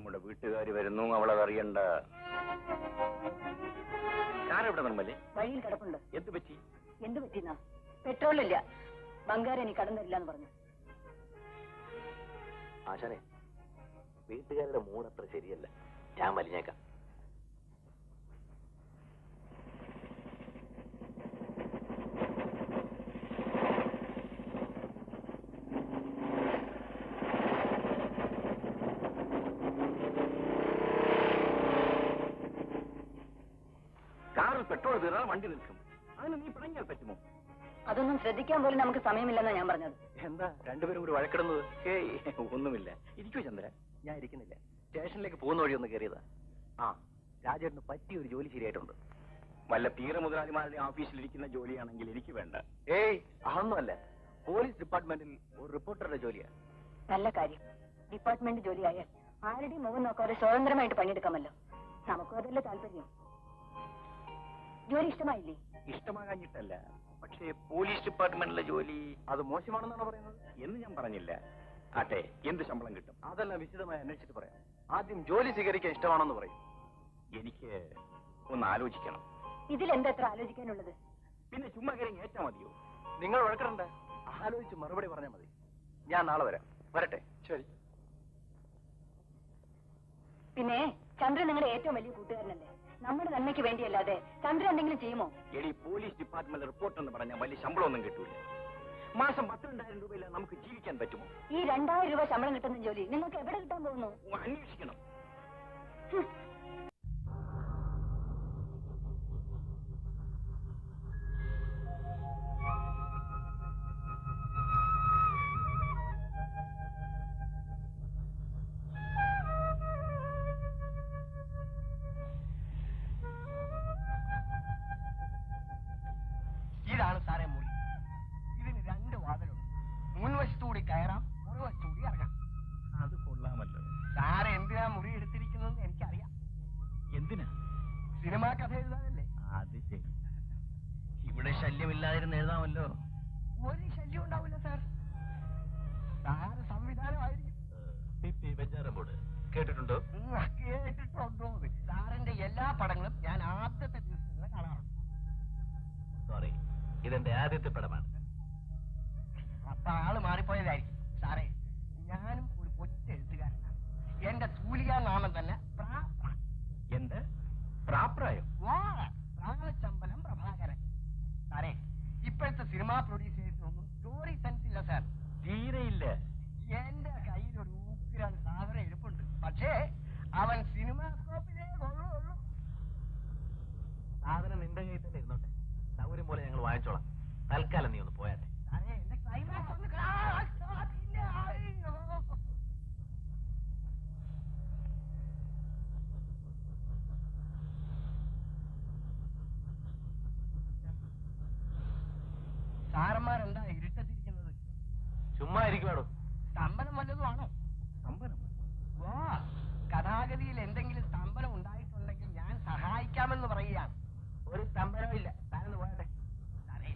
നമ്മുടെ വീട്ടുകാര് വരുന്നു, അവളതറിയണ്ട. കാരെവിടെ നിർമ്മലേ? വഴിയിൽ കിടപ്പുണ്ട്. എന്ത് പറ്റി? എന്ത് പറ്റിന്നാ? പെട്രോളില്ല. ബംഗാരം എനിക്ക് കടം തരില്ല എന്ന് പറഞ്ഞു. ആശാനെ, വീട്ടുകാരുടെ മൂഡ് അത്ര ശരിയല്ല. ഞാൻ വലിഞ്ഞേക്കാം. കാറിൽ പെട്രോൾ തീരാൻ വണ്ടി നിൽക്കും. അതിന് നീ പിണങ്ങിയാൽ പറ്റുമോ? അതൊന്നും ശ്രദ്ധിക്കാൻ പോലും നമുക്ക് സമയമില്ലെന്നാ ഞാൻ പറഞ്ഞത്. എന്താ രണ്ടുപേരും കൂടി വഴക്കിടുന്നത്? ഒന്നുമില്ല. ഇരിക്കൂ ചന്ദ്ര. ഞാൻ ഇരിക്കുന്നില്ല. സ്റ്റേഷനിലേക്ക് പോകുന്ന വഴി ഒന്ന് കയറിയതാ. ആ, രാജേട്ടന് പറ്റിയ ഒരു ജോലി ശരിയായിട്ടുണ്ട്. വല്ല പീറ മുതലാളിമാരുടെ ഓഫീസിലിരിക്കുന്ന ജോലിയാണെങ്കിൽ എനിക്ക് വേണ്ട. ഏയ്, അതൊന്നുമല്ല. പോലീസ് ഡിപ്പാർട്ട്മെന്റിൽ ഒരു റിപ്പോർട്ടറുടെ ജോലിയാ. നല്ല കാര്യം. ഡിപ്പാർട്ട്മെന്റ് ജോലിയായാൽ ആരുടെയും മുഖം നോക്കാതെ സ്വതന്ത്രമായിട്ട് പണിയെടുക്കാമല്ലോ. നമുക്കും അതല്ലേ താല്പര്യം. ജോലി ഇഷ്ടമായില്ലേ? ഇഷ്ടമാകാഞ്ഞിട്ടല്ല, പക്ഷേ പോലീസ് ഡിപ്പാർട്ട്മെന്റിലെ ജോലി അത് മോശമാണെന്നാണ് പറയുന്നത്. എന്ന് ഞാൻ പറഞ്ഞില്ല. ആട്ടെ, എന്ത് ശമ്പളം കിട്ടും? അതെല്ലാം വിശദമായി അന്വേഷിച്ചിട്ട് പറയാം. ആദ്യം ജോലി സ്വീകരിക്കാൻ ഇഷ്ടമാണെന്ന് പറയും. എനിക്ക് ഒന്ന് ആലോചിക്കണം. ഇതിലെന്താ എത്ര ആലോചിക്കാനുള്ളത്? പിന്നെ ചുമ്മാ കയറി ഏറ്റാ മതിയോ? നിങ്ങൾ വഴക്കണ്ട. ആലോചിച്ച് മറുപടി പറഞ്ഞാൽ മതി. ഞാൻ നാളെ വരാം. വരട്ടെ? ശരി. പിന്നെ ചന്ദ്രൻ നിങ്ങളുടെ ഏറ്റവും വലിയ കൂട്ടുകാരനല്ലേ? നമ്മുടെ നന്മയ്ക്ക് വേണ്ടിയല്ലാതെ ചന്ദ്രൻ എന്തെങ്കിലും ചെയ്യുമോ? എടി, പോലീസ് ഡിപ്പാർട്ട്മെന്റ് റിപ്പോർട്ട് എന്ന് പറഞ്ഞാൽ വലിയ ശമ്പളമൊന്നും കിട്ടൂല. മാസം 12,000 രൂപയില്ല നമുക്ക് ജീവിക്കാൻ പറ്റുമോ? ഈ 2,000 രൂപ ശമ്പളം കിട്ടുന്ന ജോലി നിങ്ങൾക്ക് എവിടെ കിട്ടാൻ പോകുന്നു? അന്വേഷിക്കണം. ഇതാണ് സാറേ മുറി. ഇതിന് 2 വാതിലുണ്ട്. മുൻവശത്തുകൂടി കയറാം, പുറവശത്തുകൂടി ഇറങ്ങാം. അത് കൊള്ളാമല്ലോ. സാറ് എന്തിനാ മുറി എടുത്തിരിക്കുന്നതെന്ന് എനിക്കറിയാം. എന്തിനാ? സിനിമാ കഥ എഴുതാനല്ലേ? അത് ശരി. ഇവിടെ ശല്യമില്ലാതിരുന്ന് എഴുതാമല്ലോ. ഒരു ശല്യം ഉണ്ടാവില്ല സാർ. സാറ് സംവിധാനമായിരിക്കും. ബെഞ്ചാറമ്പോട് കേട്ടിട്ടുണ്ടോ? കേട്ടിട്ടുണ്ടോ? സാറിന്റെ എല്ലാ പടങ്ങളും ഞാൻ ആദ്യത്തെ ദിവസങ്ങളിൽ കാണാറുണ്ട്. സോറി, ഇതെന്റെ ആദ്യത്തെ പടമാണ്. അപ്പൊ ആള് മാറിപ്പോയതായിരിക്കും. സാറേ, ഞാനും ഒരു കൊച്ചെഴുത്തുകാരനാണ്. എന്റെ തൂലികാ നാമം തന്നെ എന്ത്? പ്രാപ്രായം? പ്രാണച്ചമ്പലം പ്രഭാകരൻ. സാറേ, ഇപ്പോഴത്തെ സിനിമാ പ്രൊഡ്യൂസേഴ്സിനൊന്നും സ്റ്റോറി സെൻസ് ഇല്ല സാർ. തീരെയില്ല. എന്റെ കയ്യിലൊരു ഊക്കിലാണ് സാധനം ഇരിപ്പുണ്ട്. പക്ഷേ അവൻ സിനിമാ സ്കോപ്പിലേ കൊള്ളുള്ളൂ. സാധനം നിന്റെ കയ്യിൽ തന്നെ ഇരുന്നോട്ടെ. സൗകര്യം പോലെ ഞങ്ങൾ വാങ്ങിച്ചോളാം. തൽക്കാലം നീ ഒന്ന് പോയാട്ടെ. സാറേ, എന്റെ ക്ലൈമാക്സ് ഒന്ന് സാറന്മാരെന്താ ഇരുട്ടത്തിരിക്കുന്നത്? ചുമ്മാ ഇരിക്കുവാടോ. സ്തംഭനം വല്ലതും ആണോ? സ്തംഭനം? വാ, കഥാഗതിയിൽ എന്തെങ്കിലും സ്തംഭനം ഉണ്ടായിട്ടുണ്ടെങ്കിൽ ഞാൻ സഹായിക്കാമെന്ന് പറയുകയാണ്. ഒരു സ്തംഭനവും ഇല്ല. താനൊന്ന് പോയാട്ടെ. സാറേ,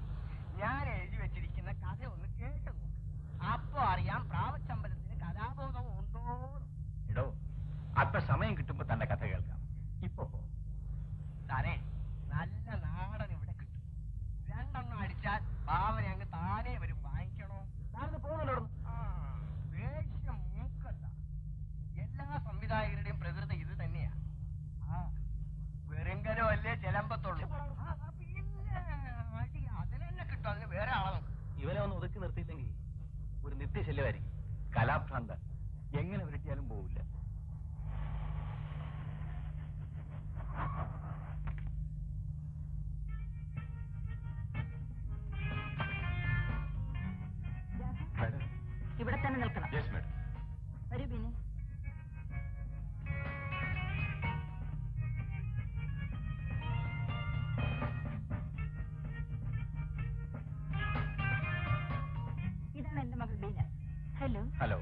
ഞാൻ എഴുതി വെച്ചിരിക്കുന്ന കഥ ഒന്ന് കേട്ടു. അപ്പൊ അറിയാം പ്രാവച്ചമ്പലത്തിന് കഥാബോധം ഉണ്ടോ. എടോ, അല്പ സമയം കിട്ടുമ്പോ തന്റെ കഥ കേൾക്കാം. ഇപ്പൊ സാറേ, നല്ല നാടൻ ഇവിടെ കിട്ടും. 2 എണ്ണം അടിച്ചാൽ ഭാവന അങ്ങ് താനേ വരും. വാങ്ങിക്കണോ? താനൊന്ന് പോകുന്നുണ്ടോ? ദേഷ്യം മൂക്കണ്ട. എല്ലാ സംവിധായകരുടെയും പ്രകൃതി ഇത് തന്നെയാ. വെറുങ്കലോ അല്ലേ ചെലമ്പത്തുള്ളൂ. അതിലെന്നെ കിട്ടും. അതിന് വേറെ ആളെ നോക്കും. ഇവനെ ഒന്ന് ഒതുക്കി നിർത്തിയില്ലെങ്കിൽ ഒരു നിത്യശല്യമായിരിക്കും. കലാഭ്രാന്ത എങ്ങനെ വിരട്ടിയാലും പോവില്ല. ഇവിടെ തന്നെ നിൽക്കണം. Yes madam. വരൂ ബിനി. ഇതാണ് എന്റെ മകൾ ബീന. ഹലോ. ഹലോ.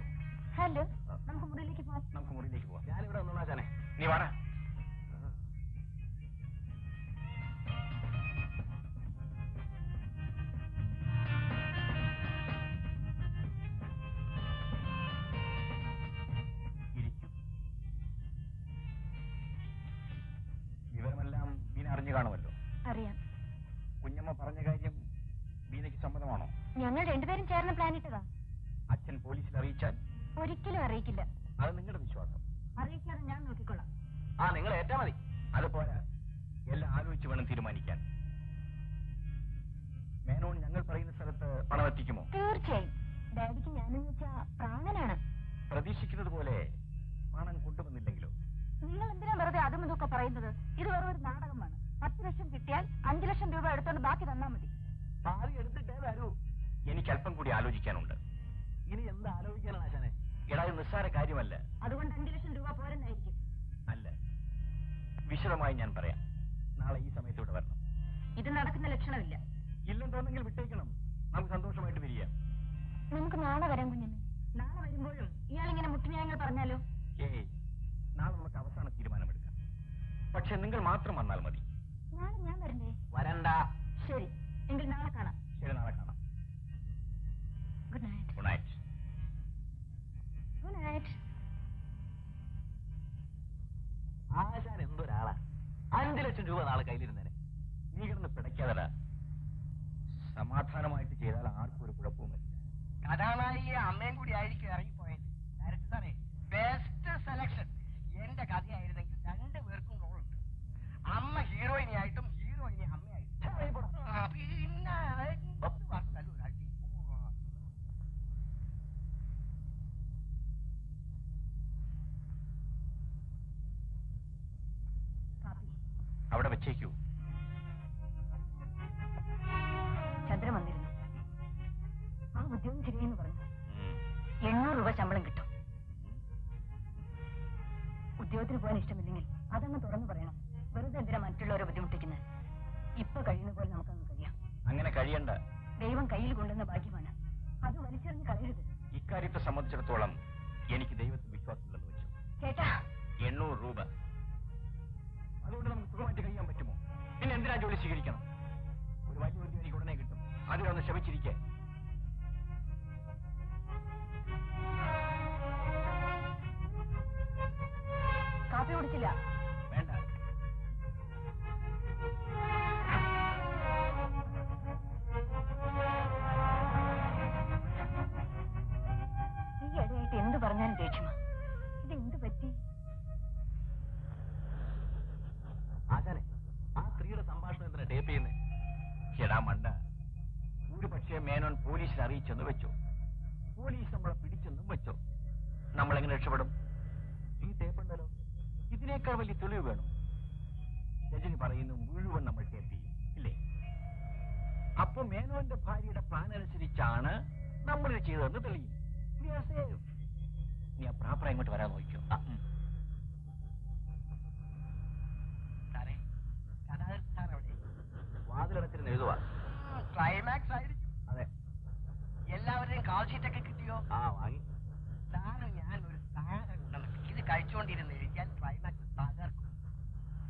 ഹലോ. നമുക്ക് മുറിയിലേക്ക് പോവാം. നമുക്ക് മുറിയിലേക്ക് പോവാം. ഞാനിവിടെ വന്നോളാം ചാനെ. നീ വാടാ. കാണുമല്ലോ. അറിയാം. കുഞ്ഞമ്മ പറഞ്ഞ കാര്യം ബീനയ്ക്ക് സമ്മതമാണോ? ഞങ്ങൾ രണ്ടുപേരും ചേർന്ന് പ്ലാൻ ഇട്ടതാ. അച്ഛൻ പോലീസിൽ അറിയിച്ചാൽ? ഒരിക്കലും അറിയിക്കില്ല. അത് നിങ്ങളുടെ വിശ്വാസം. അറിയിക്കാതെ ഞാൻ നോക്കിക്കൊള്ളാം. നിങ്ങൾ ഏറ്റാ മതി. അത് പോരാ, എല്ലാം ആലോചിച്ച് വേണം തീരുമാനിക്കാൻ. മേനോൻ ഞങ്ങൾ പറയുന്ന സ്ഥലത്ത് പണം എത്തിക്കുമോ? തീർച്ചയായും. ഡാഡിക്ക് ഞാനെന്ന് വെച്ചാ പ്രാണനാണ്. പ്രതീക്ഷിക്കുന്നത് പോലെ പണം കൊണ്ടുവന്നില്ലെങ്കിലോ? നിങ്ങൾ എന്തിനാ വെറുതെ അതും ഇതൊക്കെ പറയുന്നത്? ഇത് വെറും ഒരു നാടകമാണ്. 10 ലക്ഷം കിട്ടിയാൽ 5 ലക്ഷം രൂപ എടുത്തോണ്ട് ബാക്കി തന്നാ മതി. പാതി എടുത്തിട്ടേ വരൂ. എനിക്ക് അല്പം കൂടി ആലോചിക്കാനുണ്ട്. ഇനി എന്താ ആലോചിക്കാനാണ് ആശാനെ? എടാ, ഇത് നിസ്സാര കാര്യമല്ല. അതുകൊണ്ട് 5 ലക്ഷം രൂപ പോരെന്നായിരിക്കും. അല്ല, വിശദമായി ഞാൻ പറയാം. നാളെ ഈ സമയത്ത് ഇവിടെ വരണം. ഇത് നടക്കുന്ന ലക്ഷണമില്ല. ഇല്ലെന്തോന്നെങ്കിൽ വിട്ടേക്കണം. നമുക്ക് സന്തോഷമായിട്ട് പിരിയാം. നമുക്ക് നാളെ വരാം കുഞ്ഞമ്മേ. നാളെ വരുമ്പോഴും ഇയാളിങ്ങനെ മുട്ടുന്യായങ്ങൾ പറഞ്ഞാലോ? നാളെ നമുക്ക് അവസാന തീരുമാനമെടുക്കാം. പക്ഷെ നിങ്ങൾ മാത്രം വന്നാൽ മതി. നാളെ ഞാൻ വരണ്ടേ? വരണ്ട. ശരി, എങ്കിൽ നാളെ കാണാം. ശരി, നാളെ കാണാം. Good night. Good night. Good night. ആശാൻ എന്തൊരാളാ! 5 ലക്ഷം രൂപ നാളെ കയ്യിലിരുന്നേനെ. നീ കിടന്ന് പിടയ്ക്കാതല്ല. സമാധാനമായിട്ട് ചെയ്താൽ ആർക്കും ഒരു കുഴപ്പവുമില്ല. കഥാനായിയെ അമ്മയും കൂടി ആയിരിക്കും ഇറങ്ങിപ്പോയത്. ഡയറക്ടർ സാറേ, ബെസ്റ്റ് സെലക്ഷൻ. എന്റെ കഥയായിരുന്നെങ്കിൽ 2 പേർക്കും റോളുണ്ട്. അമ്മ ഹീറോയിനി ആയിട്ടും ഹീറോയിനി അമ്മയായിട്ടും. പിന്നെ 10 വർഷം ഒരാഴ്ച. അവിടെ വെച്ചേക്കൂ. ചന്ദ്രൻ വന്നിരുന്നു. ആ ഉദ്യോഗം ശരിയെന്ന് പറഞ്ഞു. 800 രൂപ ശമ്പളം കിട്ടും. ഉദ്യോഗത്തിന് പോകാൻ ഇഷ്ടമില്ലെങ്കിൽ അതങ്ങ് തുറന്നു പറയണം. വെറുതെ എന്തിനാ മറ്റുള്ളവരെ ബുദ്ധിമുട്ടിക്കുന്നത്? ഇപ്പൊ കഴിയുന്ന പോലെ നമുക്കങ്ങ് കഴിയാം. അങ്ങനെ കഴിയണ്ട. ദൈവം കയ്യിൽ കൊണ്ടുവന്ന ഭാഗ്യമാണ്. അത് വലിച്ചെറിഞ്ഞ് കളയരുത്. ഇക്കാര്യത്തെ സംബന്ധിച്ചിടത്തോളം എനിക്ക് ദൈവത്തിൽ വിശ്വാസമില്ലെന്ന് വെച്ചു. ചേട്ടാ, 800 രൂപ അതുകൊണ്ട് നമുക്ക് സുഖമായിട്ട് കഴിയാൻ പറ്റുമോ? പിന്നെ എന്തിനാ ജോലി സ്വീകരിക്കണം? ഒരു വലിയ ജോലി എനിക്ക് ഉടനെ കിട്ടും. അതിലൊന്ന് ശ്രമിച്ചിരിക്കേ. കാപ്പി കുടിച്ചില്ല? വേണ്ട. ഈ ഇടയായിട്ട് എന്ത് പറഞ്ഞാലും ദേഷ്യമാ. ഇതെന്ത് പറ്റി? ആശാനെ, ആ സ്ത്രീയുടെ സംഭാഷണം എന്തിനാ ടേപ്പ് ചെയ്യുന്നേ? എടാ മണ്ട, ഒരു പക്ഷേ മേനോൻ പോലീസിൽ അറിയിച്ചെന്ന് വെച്ചോ, പോലീസ് നമ്മളെ പിടിച്ചെന്നും വെച്ചോ, നമ്മളെങ്ങനെ രക്ഷപ്പെടും? ഈ ടേപ്പുണ്ടല്ലോ, ഇതിനേക്കാൾ വലിയ തെളിവ് വേണം. രജനി പറയുന്നു മുഴുവൻ നമ്മൾ ടേപ്പ് ചെയ്യും, ഇല്ലേ? അപ്പൊ മേനോന്റെ ഭാര്യയുടെ പ്ലാൻ അനുസരിച്ചാണ് നമ്മളിത് ചെയ്തതെന്ന് തെളിയും. നീ ആ പ്രാപ്പറ ഇങ്ങോട്ട് വരാൻ നോക്കിയോ. സാറേ, കഥാകൃത്ത് സാർ അവിടെ വാതിലടച്ചിരുന്ന് എഴുതുവാ. ക്ലൈമാക്സ് ആയിരിക്കും. അതെ. എല്ലാവരുടെയും കാൾ ഷീറ്റൊക്കെ കിട്ടിയോ? വാങ്ങി. സാറ് ഞാൻ ഒരു സാധനം ഉണ്ടെന്ന് ഇത് കഴിച്ചുകൊണ്ടിരുന്ന് എഴുതിയാൽ ക്ലൈമാക്സ് തകർക്കും.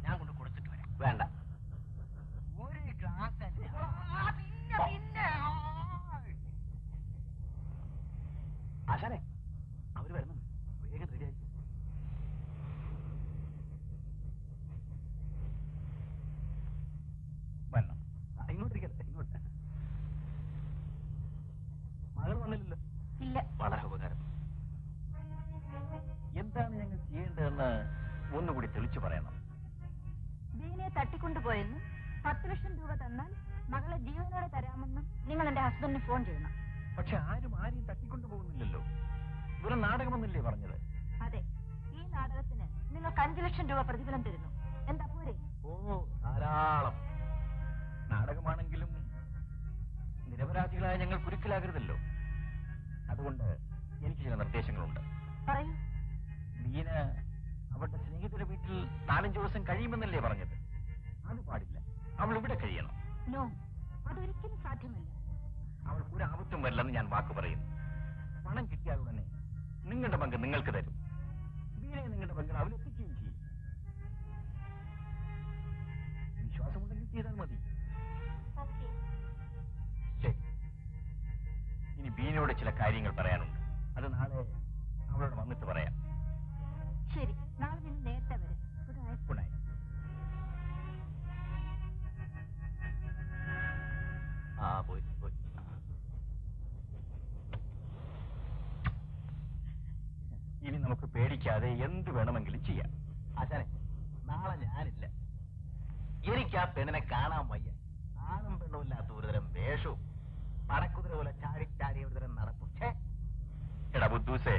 ഞാൻ കൊണ്ട് കൊടുത്തിട്ട് വരാം. വേണ്ട. ഒരു ഗ്ലാസ് അല്ലേ? പിന്നെ ആശാനെ, അവര് വരുന്നു. വേഗം റെഡിയായി. വരണം. ഇങ്ങോട്ടിരിക്കട്ടെ, ഇങ്ങോട്ട്. മകൾ വന്നില്ലല്ലോ? ഇല്ല. വളരെ ഉപകാരം. എന്താണ് ഞങ്ങൾ ചെയ്യേണ്ടതെന്ന് ഒന്നുകൂടി തെളിച്ചു പറയണം. ബീനെ തട്ടിക്കൊണ്ടുപോയെന്നും 10 ലക്ഷം രൂപ തന്നാൽ മകളെ ജീവനോടെ തരാമെന്നും നിങ്ങൾ എന്റെ ഹസ്ബൻഡിന് ഫോൺ ചെയ്യണം. പക്ഷെ ആരും ആരെയും തട്ടിക്കൊണ്ടു പോകുന്നില്ലല്ലോ. ഇവരെ നാടകമെന്നല്ലേ പറഞ്ഞത്? അതെ, ഈ നാടകത്തിന് നിങ്ങൾക്ക് 5 ലക്ഷം രൂപ പ്രതിഫലം തരുന്നു. എന്താ പോരെ? ധാരാളം. നാടകമാണെങ്കിലും നിരപരാധികളായ ഞങ്ങൾ കുരുക്കിലാകരുതല്ലോ. അതുകൊണ്ട് എനിക്ക് ചില നിർദ്ദേശങ്ങളുണ്ട്. പറയൂ. ബീന അവളുടെ സ്നേഹിതരുടെ വീട്ടിൽ 4-5 ദിവസം കഴിയുമെന്നല്ലേ പറഞ്ഞത്? അത് പാടില്ല. അവൾ ഇവിടെ കഴിയണം. നോ, അതൊരിക്കലും സാധ്യമല്ല. അവൾക്ക് ഒരു ആപത്തും വരില്ലെന്ന് ഞാൻ വാക്ക് പറയുന്നു. പണം കിട്ടിയാൽ ഉടനെ നിങ്ങളുടെ പങ്ക് നിങ്ങൾക്ക് തരും. ബീനയെ നിങ്ങളുടെ പങ്ക് അവലെത്തിക്കുകയും ചെയ്യും. വിശ്വാസമുണ്ടെങ്കിൽ ചെയ്താൽ മതി. ശരി. ഇനി ബീനയോട് ചില കാര്യങ്ങൾ പറയാനുണ്ട്. അത് നാളെ അവളോട് വന്നിട്ട് പറയാം. ശരി, നാളെ നിങ്ങൾ നേരത്തെ വരും. Good night. Good night. പോയി പോയി. ഇനി നമുക്ക് പേടിക്കാതെ എന്ത് വേണമെങ്കിലും ചെയ്യാം. ആശാനെ, നാളെ ഞാനില്ല. എനിക്ക് ആ പെണ്ണിനെ കാണാൻ വയ്യ. ആണും പെണ്ണുമില്ലാത്ത ഒരുതരം വേഷവും പടക്കുതിര പോലെ ചാടി ചാടി ഒരുതരം നടപ്പും. എടാ ബുദ്ധൂസേ,